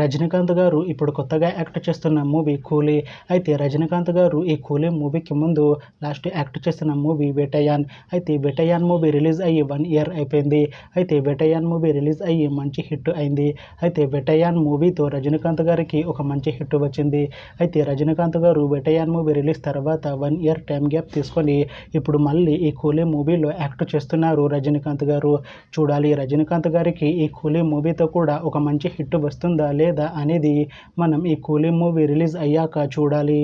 రజనీకాంత్ గారు ఇప్పుడు కొత్తగా యాక్ట్ చేస్తున్న మూవీ కూలీ. అయితే రజనీకాంత్ గారు ఈ కూలీ మూవీకి ముందు లాస్ట్ యాక్ట్ చేసిన మూవీ వేటయాన్. అయితే వేటయాన్ మూవీ రిలీజ్ అయ్యి 1 ఇయర్ అయిపోయింది. అయితే వేటయాన్ మూవీ రిలీజ్ అయ్యి మంచి హిట్ అయింది. అయితే వేటయాన్ మూవీతో రజనీకాంత్ గారికి ఒక మంచి హిట్ వచ్చింది. అయితే రజనీకాంత్ గారు వేటయాన్ మూవీ రిలీజ్ తర్వాత 1 ఇయర్ టైం గ్యాప్ తీసుకొని ఇప్పుడు మళ్ళీ ఈ కూలీ మూవీలో యాక్ట్ చేస్తున్నారు రజనీకాంత్ గారు. చూడాలి రజనీకాంత్ గారికి ఈ కూలీ మూవీతో కూడా ఒక మంచి హిట్ వస్తుందా లేదా అనేది మనం ఈ కూలీ మూవీ రిలీజ్ అయ్యాక చూడాలి.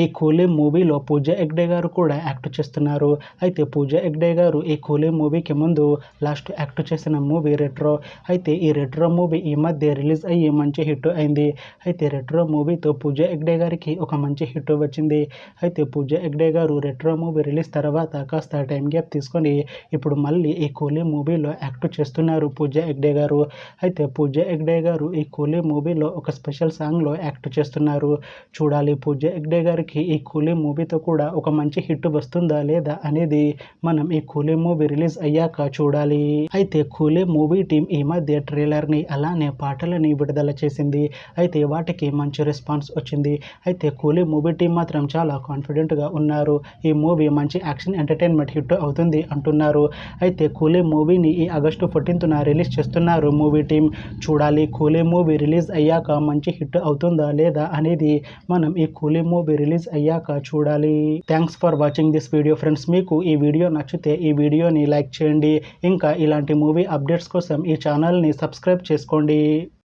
ఈ కూలీ మూవీలో పూజా హెగ్డే గారు కూడా యాక్ట్ చేస్తున్నారు. అయితే పూజా హెగ్డే గారు ఈ కూలీ మూవీకి ముందు లాస్ట్ యాక్ట్ చేసిన మూవీ రెట్రో. అయితే ఈ రెట్రో మూవీ ఈ మధ్య రిలీజ్ అయ్యి మంచి హిట్ అయింది. అయితే రెట్రో మూవీతో పూజా హెగ్డే గారికి ఒక మంచి హిట్ వచ్చింది. అయితే పూజా హెగ్డే గారు రెట్రో మూవీ రిలీజ్ తర్వాత కాస్త టైం గ్యాప్ తీసుకొని ఇప్పుడు మళ్ళీ ఈ కూలీ మూవీలో యాక్ట్ చేస్తున్నారు పూజా హెగ్డే గారు. అయితే పూజా హెగ్డే గారు ఈ కూలీ మూవీలో ఒక స్పెషల్ సాంగ్లో యాక్ట్ చేస్తున్నారు. చూడాలి పూజా హెగ్డే గారికి ఈ కూలీ మూవీతో కూడా ఒక మంచి హిట్ వస్తుందా లేదా అనేది మనం ఈ కూలీ మూవీ రిలీజ్ అయ్యాక చూడాలి. అయితే కూలీ మూవీ టీం ఈ మధ్య ట్రైలర్ని అలానే పాటలని విడుదల చేసింది. అయితే వాటికి మంచి రెస్పాన్స్ వచ్చింది. అయితే కూలీ మూవీ టీం మాత్రం చాలా కాన్ఫిడెంట్గా ఉన్నారు. ఈ మూవీ మంచి యాక్షన్ ఎంటర్టైన్మెంట్ హిట్ అవుతుంది అంటున్నారు. అయితే కూలీ మూవీని ఈ ఆగస్టు 14న రిలీజ్ చేస్తున్నారు మూవీ టీం. చూడాలి కూలీ మూవీ రిలీజ్ అయ్యాక మంచి హిట్ అవుతుందా లేదా అనేది మనం ఈ కూలీ మూవీ రిలీజ్ అయ్యాక చూడాలి. Thanks for watching this video friends. మీకు ఈ వీడియో నచ్చితే ఈ వీడియోని లైక్ చేయండి. ఇంకా ఇలాంటి మూవీ అప్డేట్స్ కోసం ఈ ఛానల్ని సబ్స్క్రైబ్ చేసుకోండి.